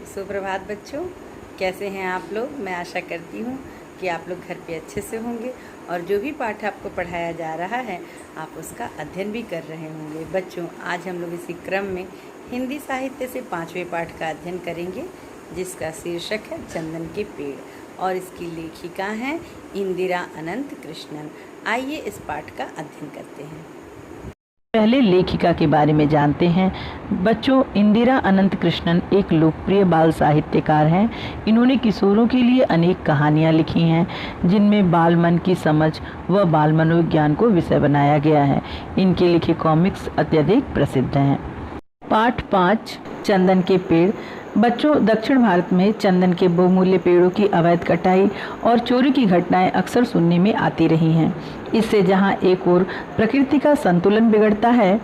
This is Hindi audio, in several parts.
सुप्रभात बच्चों, कैसे हैं आप लोग। मैं आशा करती हूँ कि आप लोग घर पे अच्छे से होंगे और जो भी पाठ आपको पढ़ाया जा रहा है आप उसका अध्ययन भी कर रहे होंगे। बच्चों, आज हम लोग इसी क्रम में हिंदी साहित्य से 5वें पाठ का अध्ययन करेंगे, जिसका शीर्षक है चंदन के पेड़ और इसकी लेखिका हैं इंदिरा अनंत कृष्णन। आइए इस पाठ का अध्ययन करते हैं। पहले लेखिका के बारे में जानते हैं। बच्चों, इंदिरा अनंत कृष्णन एक लोकप्रिय बाल साहित्यकार हैं। इन्होंने किशोरों के लिए अनेक कहानियां लिखी हैं, जिनमें बाल मन की समझ व बाल मनोविज्ञान को विषय बनाया गया है। इनके लिखे कॉमिक्स अत्यधिक प्रसिद्ध हैं। पाठ 5, चंदन के पेड़। बच्चों, दक्षिण भारत में चंदन के बहुमूल्य पेड़ों की अवैध कटाई और चोरी की घटनाएं अक्सर सुनने में आती रही हैं। इससे जहां एक ओर प्रकृति का संतुलन बिगड़ता है,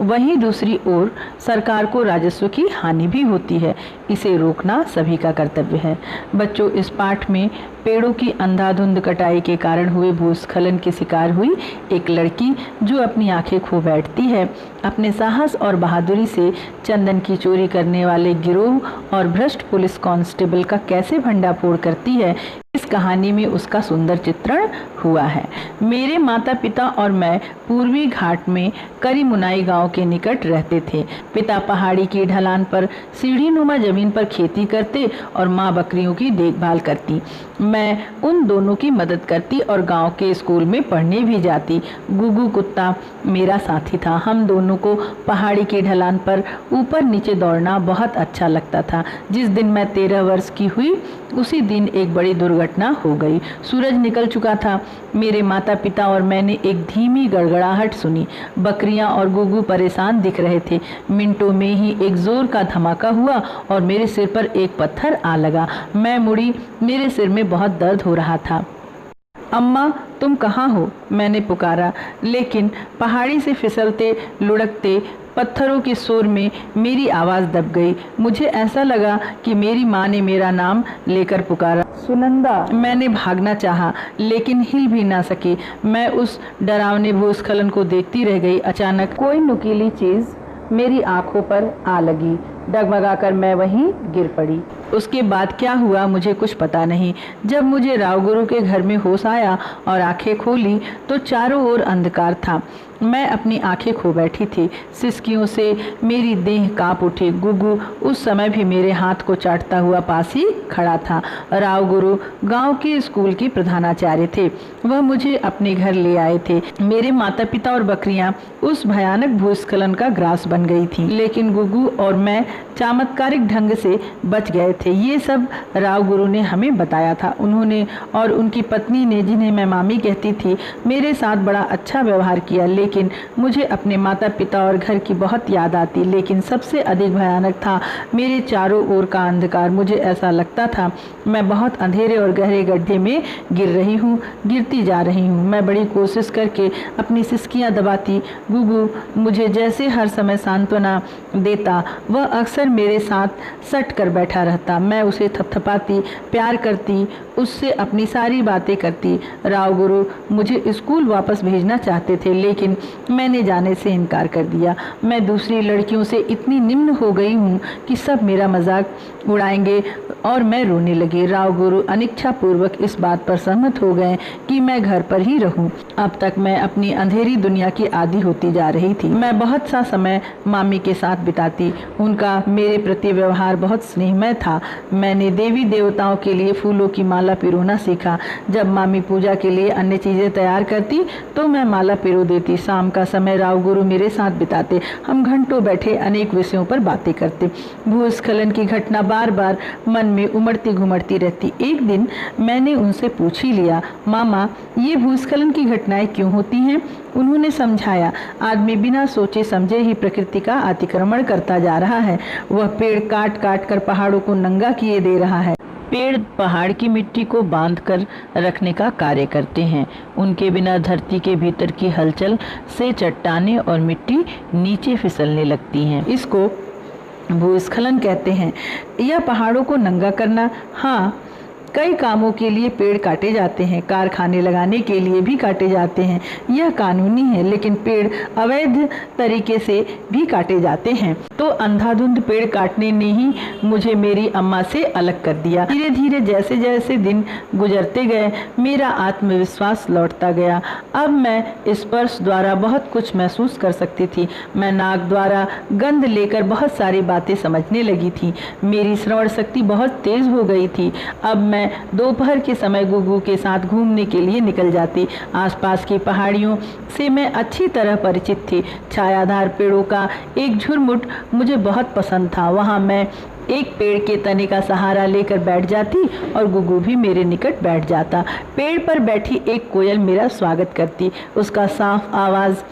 वहीं दूसरी ओर सरकार को राजस्व की हानि भी होती है। इसे रोकना सभी का कर्तव्य है। बच्चों, इस पाठ में पेड़ों की अंधाधुंध कटाई के कारण हुए भूस्खलन के शिकार हुई एक लड़की जो अपनी आंखें खो बैठती है, अपने साहस और बहादुरी से चंदन की चोरी करने वाले गिरोह और भ्रष्ट पुलिस कांस्टेबल का कैसे भंडाफोड़ करती है, इस कहानी में उसका सुंदर चित्रण हुआ है। मेरे माता पिता और मैं पूर्वी घाट में करीमुनाई गांव के निकट रहते थे। पिता पहाड़ी की ढलान पर सीढ़ीनुमा जमीन पर खेती करते और माँ बकरियों की देखभाल करती। मैं उन दोनों की मदद करती और गांव के स्कूल में पढ़ने भी जाती। गुगू कुत्ता मेरा साथी था। हम दोनों को पहाड़ी की ढलान पर ऊपर नीचे दौड़ना बहुत अच्छा लगता था। जिस दिन मैं 13 वर्ष की हुई, उसी दिन एक बड़ी दुर्घटना हो गई। सूरज निकल चुका था। मेरे माता पिता और मैंने एक धीमी गड़गड़ाहट सुनी। बकरियां और गुगू परेशान दिख रहे थे। मिनटों में ही एक जोर का धमाका हुआ और मेरे सिर पर एक पत्थर आ लगा। मैं मुड़ी, मेरे सिर में बहुत दर्द हो रहा था। अम्मा, तुम कहाँ हो? मैंने पुकारा, लेकिन पहाड़ी से फिसलते लुढ़कते पत्थरों के शोर में मेरी आवाज़ दब गई। मुझे ऐसा लगा कि मेरी माँ ने मेरा नाम लेकर पुकारा, सुनंदा। मैंने भागना चाहा, लेकिन हिल भी ना सकी। मैं उस डरावने भूस्खलन को देखती रह गई। अचानक कोई नुकीली चीज़ मेरी आंखों पर आ लगी। डगमगाकर मैं वहीं गिर पड़ी। उसके बाद क्या हुआ मुझे कुछ पता नहीं। जब मुझे रावगुरु के घर में होश आया और आंखें खोली तो चारों ओर अंधकार था। मैं अपनी आंखें खो बैठी थी। सिसकियों से मेरी देह कांप उठी। गुगू उस समय भी मेरे हाथ को चाटता हुआ पास ही खड़ा था। रावगुरु गांव के स्कूल की प्रधानाचार्य थे। वह मुझे अपने घर ले आए थे। मेरे माता पिता और बकरियां उस भयानक भूस्खलन का ग्रास बन गई थीं, लेकिन गुगू और मैं चमत्कारिक ढंग से बच गए थे। ये सब रावगुरु ने हमें बताया था। उन्होंने और उनकी पत्नी ने, जिन्हें मैं मामी कहती थी, मेरे साथ बड़ा अच्छा व्यवहार किया। लेकिन मुझे अपने माता पिता और घर की बहुत याद आती। लेकिन सबसे अधिक भयानक था मेरे चारों ओर का अंधकार। मुझे ऐसा लगता था मैं बहुत अंधेरे और गहरे गड्ढे में गिर रही हूँ, गिरती जा रही हूँ। मैं बड़ी कोशिश करके अपनी सिसकियाँ दबाती। गुगू मुझे जैसे हर समय सांत्वना देता। वह अक्सर मेरे साथ सट कर बैठा रहता। मैं उसे थपथपाती, प्यार करती, उससे अपनी सारी बातें करती। रावगुरु मुझे स्कूल वापस भेजना चाहते थे, लेकिन मैंने जाने से इनकार कर दिया। मैं दूसरी लड़कियों से इतनी निम्न हो गई हूँ कि सब मेरा मजाक उड़ाएंगे और मैं रोने लगी। रावगुरु अनिच्छापूर्वक इस बात पर सहमत हो गए कि मैं घर पर ही रहूं। अब तक मैं अपनी अंधेरी दुनिया की आदी होती जा रही थी। मैं बहुत सा समय मामी के साथ बिताती। उनका मेरे प्रति व्यवहार बहुत स्नेहमय था। मैंने देवी देवताओं के लिए फूलों की माला पिरोना सीखा। जब मामी पूजा के लिए अन्य चीज़ें तैयार करती तो मैं माला पिरो देती। शाम का समय रावगुरु मेरे साथ बिताते। हम घंटों बैठे अनेक विषयों पर बातें करते। भूस्खलन की घटना बार बार मन में उमड़ती घुमड़ती रहती। एक दिन मैंने उनसे पूछ ही लिया, मामा, ये भूस्खलन की घटनाएं क्यों होती हैं? उन्होंने समझाया, आदमी बिना सोचे समझे ही प्रकृति का अतिक्रमण करता जा रहा है। वह पेड़ काट काट कर पहाड़ों को नंगा किए दे रहा है। पेड़ पहाड़ की मिट्टी को बांध कर रखने का कार्य करते हैं। उनके बिना धरती के भीतर की हलचल से चट्टानें और मिट्टी नीचे फिसलने लगती हैं। इसको भूस्खलन कहते हैं। यह पहाड़ों को नंगा करना, हाँ, कई कामों के लिए पेड़ काटे जाते हैं, कारखाने लगाने के लिए भी काटे जाते हैं। यह कानूनी है, लेकिन पेड़ अवैध तरीके से भी काटे जाते हैं। तो अंधाधुंध पेड़ काटने ने ही मुझे मेरी अम्मा से अलग कर दिया। धीरे धीरे जैसे जैसे दिन गुजरते गए, मेरा आत्मविश्वास लौटता गया। अब मैं स्पर्श द्वारा बहुत कुछ महसूस कर सकती थी। मैं नाक द्वारा गंध लेकर बहुत सारी बातें समझने लगी थी। मेरी श्रवण शक्ति बहुत तेज हो गई थी। अब मैं दोपहर के समय गुगू के साथ घूमने के लिए निकल जाती। आसपास की पहाड़ियों से मैं अच्छी तरह परिचित थी। छायादार पेड़ों का एक झुरमुट मुझे बहुत पसंद था। वहाँ मैं एक पेड़ के तने का सहारा लेकर बैठ जाती और गुगू भी मेरे निकट बैठ जाता। पेड़ पर बैठी एक कोयल मेरा स्वागत करती। उसका साफ आवाज़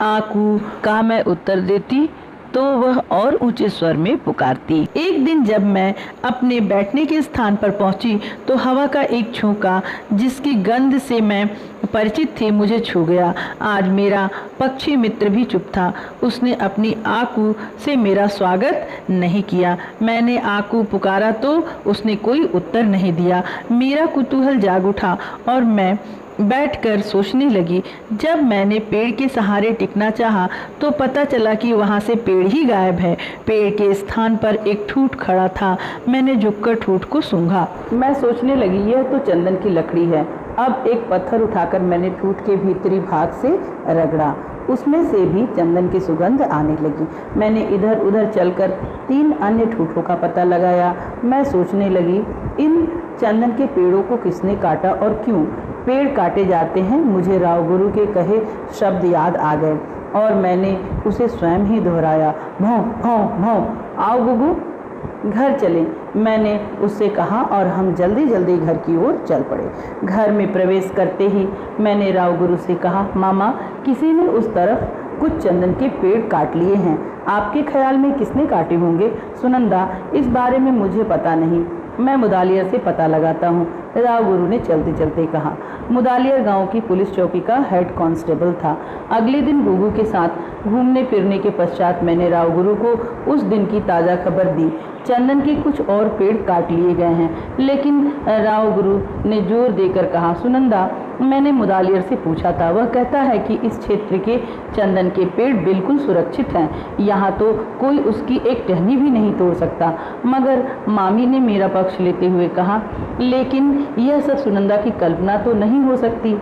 आकू का मैं उत्तर देती तो वह और ऊंचे स्वर में पुकारती। एक दिन जब मैं अपने बैठने के स्थान पर पहुंची तो हवा का एक झोंका, जिसकी गंध से मैं परिचित थी, मुझे छू गया। आज मेरा पक्षी मित्र भी चुप था। उसने अपनी आकू से मेरा स्वागत नहीं किया। मैंने आकू पुकारा तो उसने कोई उत्तर नहीं दिया। मेरा कुतूहल जाग उठा और मैं बैठकर सोचने लगी। जब मैंने पेड़ के सहारे टिकना चाहा तो पता चला कि वहाँ से पेड़ ही गायब है। पेड़ के स्थान पर एक ठूठ खड़ा था। मैंने झुककर ठूठ को सूंघा। मैं सोचने लगी, यह तो चंदन की लकड़ी है। अब एक पत्थर उठाकर मैंने ठूठ के भीतरी भाग से रगड़ा। उसमें से भी चंदन की सुगंध आने लगी। मैंने इधर उधर चलकर 3 अन्य ठूठों का पता लगाया। मैं सोचने लगी, इन चंदन के पेड़ों को किसने काटा और क्यों? पेड़ काटे जाते हैं, मुझे राव गुरु के कहे शब्द याद आ गए और मैंने उसे स्वयं ही दोहराया। भौं भौं भौं, आओ गुगू, घर चलें, मैंने उससे कहा और हम जल्दी जल्दी घर की ओर चल पड़े। घर में प्रवेश करते ही मैंने राव गुरु से कहा, मामा, किसी ने उस तरफ कुछ चंदन के पेड़ काट लिए हैं। आपके ख्याल में किसने काटे होंगे? सुनंदा, इस बारे में मुझे पता नहीं, मैं मुदालियर से पता लगाता हूँ, राव गुरु ने चलते चलते कहा। मुदालियर गांव की पुलिस चौकी का हेड कांस्टेबल था। अगले दिन गुगू के साथ घूमने फिरने के पश्चात मैंने राव गुरु को उस दिन की ताज़ा खबर दी। चंदन के कुछ और पेड़ काट लिए गए हैं, लेकिन राव गुरु ने जोर देकर कहा, सुनंदा, मैंने मुदालियर से पूछा था, वह कहता है कि इस क्षेत्र के चंदन के पेड़ बिल्कुल सुरक्षित हैं। यहाँ तो कोई उसकी एक टहनी भी नहीं तोड़ सकता। मगर मामी ने मेरा पक्ष लेते हुए कहा, लेकिन यह सब सुनंदा की कल्पना तो नहीं हो सकती।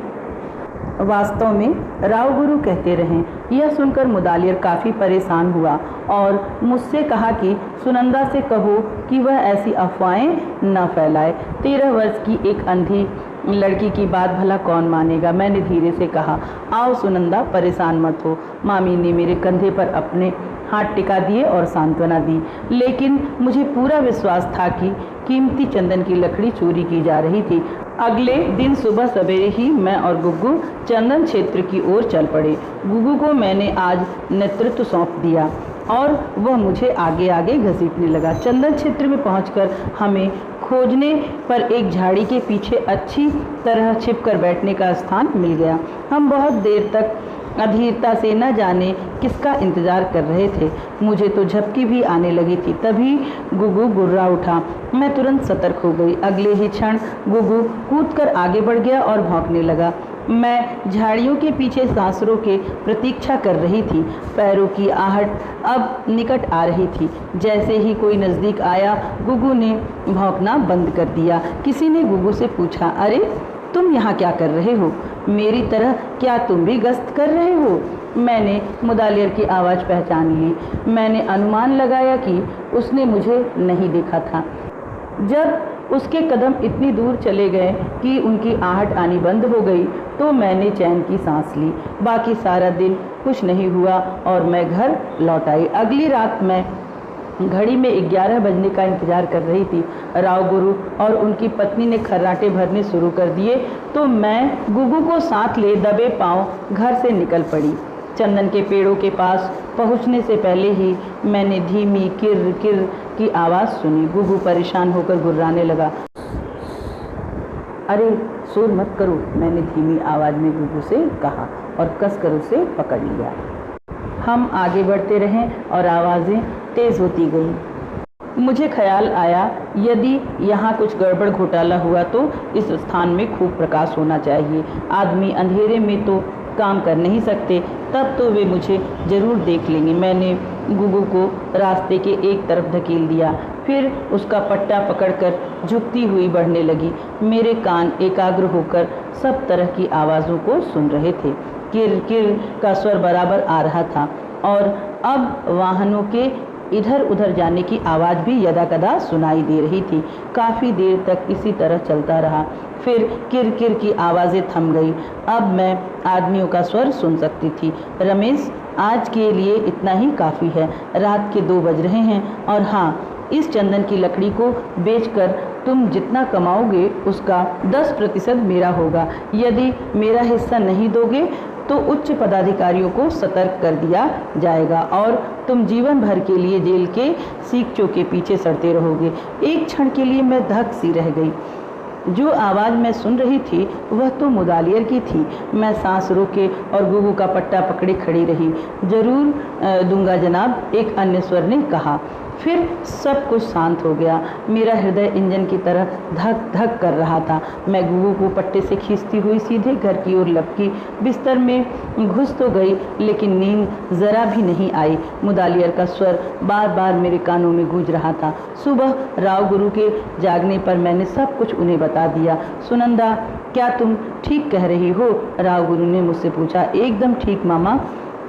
वास्तव में राव गुरु कहते रहें। यह सुनकर मुदालियर काफ़ी परेशान हुआ और मुझसे कहा कि सुनंदा से कहो कि वह ऐसी अफवाहें न फैलाए। 13 वर्ष की एक अंधी लड़की की बात भला कौन मानेगा? मैंने धीरे से कहा, आओ सुनंदा, परेशान मत हो। मामी ने मेरे कंधे पर अपने हाथ टिका दिए और सांत्वना दी, लेकिन मुझे पूरा विश्वास था कि कीमती चंदन की लकड़ी चोरी की जा रही थी। अगले दिन सुबह सवेरे ही मैं और गुग्गू चंदन क्षेत्र की ओर चल पड़े। गुग्गू को मैंने आज नेतृत्व सौंप दिया और वह मुझे आगे आगे घसीटने लगा। चंदन क्षेत्र में पहुंचकर हमें खोजने पर एक झाड़ी के पीछे अच्छी तरह छिपकर बैठने का स्थान मिल गया। हम बहुत देर तक अधीरता से न जाने किसका इंतजार कर रहे थे। मुझे तो झपकी भी आने लगी थी। तभी गुगू गुर्रा उठा। मैं तुरंत सतर्क हो गई। अगले ही क्षण गुगू कूदकर आगे बढ़ गया और भौंकने लगा। मैं झाड़ियों के पीछे सांसरों के प्रतीक्षा कर रही थी। पैरों की आहट अब निकट आ रही थी। जैसे ही कोई नज़दीक आया, गुगू ने भौंकना बंद कर दिया। किसी ने गुगू से पूछा, अरे तुम यहाँ क्या कर रहे हो? मेरी तरह क्या तुम भी गश्त कर रहे हो? मैंने मुदालियर की आवाज़ पहचान ली। मैंने अनुमान लगाया कि उसने मुझे नहीं देखा था। जब उसके कदम इतनी दूर चले गए कि उनकी आहट आनी बंद हो गई तो मैंने चैन की सांस ली। बाकी सारा दिन कुछ नहीं हुआ और मैं घर लौट आई। अगली रात मैं घड़ी में 11 बजने का इंतजार कर रही थी। राव गुरु और उनकी पत्नी ने खर्राटे भरने शुरू कर दिए तो मैं गुगू को साथ ले दबे पांव घर से निकल पड़ी। चंदन के पेड़ों के पास पहुंचने से पहले ही मैंने धीमी किर किर की आवाज़ सुनी। गुगू परेशान होकर गुर्राने लगा। अरे शोर मत करो, मैंने धीमी आवाज़ में गुगू से कहा और कसकर उसे पकड़ लिया। हम आगे बढ़ते रहें और आवाज़ें तेज़ होती गईं। मुझे ख्याल आया यदि यहाँ कुछ गड़बड़ घोटाला हुआ तो इस स्थान में खूब प्रकाश होना चाहिए। आदमी अंधेरे में तो काम कर नहीं सकते, तब तो वे मुझे ज़रूर देख लेंगे। मैंने गुगु को रास्ते के एक तरफ धकेल दिया, फिर उसका पट्टा पकड़कर झुकती हुई बढ़ने लगी। मेरे कान एकाग्र होकर सब तरह की आवाज़ों को सुन रहे थे। किर किर का स्वर बराबर आ रहा था और अब वाहनों के इधर उधर जाने की आवाज़ भी यदाकदा सुनाई दे रही थी। काफ़ी देर तक इसी तरह चलता रहा, फिर किर किर की आवाज़ें थम गई। अब मैं आदमियों का स्वर सुन सकती थी। रमेश, आज के लिए इतना ही काफ़ी है। रात के 2 बज रहे हैं और हाँ, इस चंदन की लकड़ी को बेचकर तुम जितना कमाओगे उसका 10% मेरा होगा। यदि मेरा हिस्सा नहीं दोगे तो उच्च पदाधिकारियों को सतर्क कर दिया जाएगा और तुम जीवन भर के लिए जेल के सीकचों के पीछे सड़ते रहोगे। एक क्षण के लिए मैं धक सी रह गई। जो आवाज़ मैं सुन रही थी वह तो मुदालियर की थी। मैं सांस रोके और गुगु का पट्टा पकड़े खड़ी रही। ज़रूर दूंगा जनाब, एक अन्य स्वर ने कहा। फिर सब कुछ शांत हो गया। मेरा हृदय इंजन की तरह धक धक कर रहा था। मैं गुगु को पट्टे से खींचती हुई सीधे घर की ओर लपकी। बिस्तर में घुस तो गई लेकिन नींद ज़रा भी नहीं आई। मुदालियर का स्वर बार बार मेरे कानों में गूंज रहा था। सुबह राव गुरु के जागने पर मैंने सब कुछ उन्हें बता दिया। सुनंदा, क्या तुम ठीक कह रही हो? राव गुरु ने मुझसे पूछा। एकदम ठीक मामा।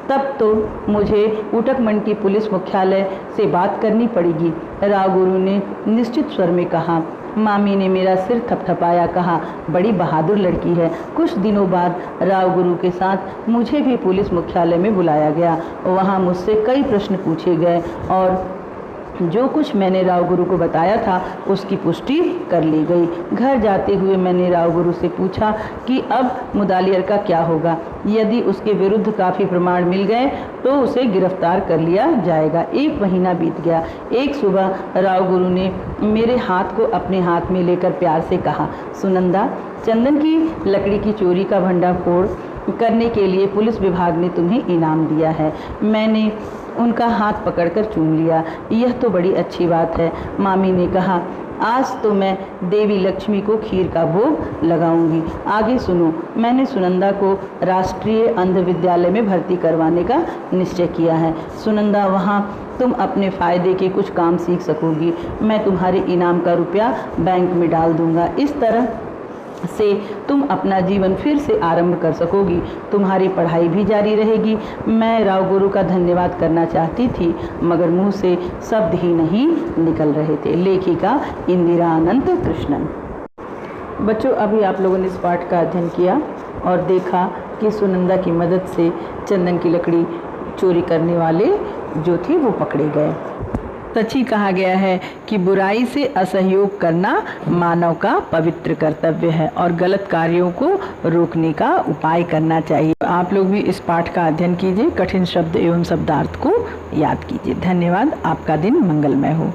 तब तो मुझे उटकमंडी पुलिस मुख्यालय से बात करनी पड़ेगी, राव गुरु ने निश्चित स्वर में कहा। मामी ने मेरा सिर थपथपाया, कहा, बड़ी बहादुर लड़की है। कुछ दिनों बाद राव गुरु के साथ मुझे भी पुलिस मुख्यालय में बुलाया गया। वहाँ मुझसे कई प्रश्न पूछे गए और जो कुछ मैंने राव गुरु को बताया था उसकी पुष्टि कर ली गई। घर जाते हुए मैंने राव गुरु से पूछा कि अब मुदालियर का क्या होगा। यदि उसके विरुद्ध काफ़ी प्रमाण मिल गए तो उसे गिरफ्तार कर लिया जाएगा। 1 महीना बीत गया। एक सुबह राव गुरु ने मेरे हाथ को अपने हाथ में लेकर प्यार से कहा, सुनंदा, चंदन की लकड़ी की चोरी का भंडाफोड़ करने के लिए पुलिस विभाग ने तुम्हें इनाम दिया है। मैंने उनका हाथ पकड़कर चूम लिया। यह तो बड़ी अच्छी बात है। मामी ने कहा, आज तो मैं देवी लक्ष्मी को खीर का भोग लगाऊंगी। आगे सुनो। मैंने सुनंदा को राष्ट्रीय अंध विद्यालय में भर्ती करवाने का निश्चय किया है। सुनंदा, वहाँ तुम अपने फ़ायदे के कुछ काम सीख सकोगी। मैं तुम्हारे इनाम का रुपया बैंक में डाल दूंगा। इस तरह से तुम अपना जीवन फिर से आरंभ कर सकोगी। तुम्हारी पढ़ाई भी जारी रहेगी। मैं राव गुरु का धन्यवाद करना चाहती थी मगर मुंह से शब्द ही नहीं निकल रहे थे। लेखिका इंदिरा अनंत कृष्णन। बच्चों, अभी आप लोगों ने इस पाठ का अध्ययन किया और देखा कि सुनंदा की मदद से चंदन की लकड़ी चोरी करने वाले जो थे वो पकड़े गए। सच ही कहा गया है कि बुराई से असहयोग करना मानव का पवित्र कर्तव्य है और गलत कार्यों को रोकने का उपाय करना चाहिए। आप लोग भी इस पाठ का अध्ययन कीजिए, कठिन शब्द एवं शब्दार्थ को याद कीजिए। धन्यवाद। आपका दिन मंगलमय हो।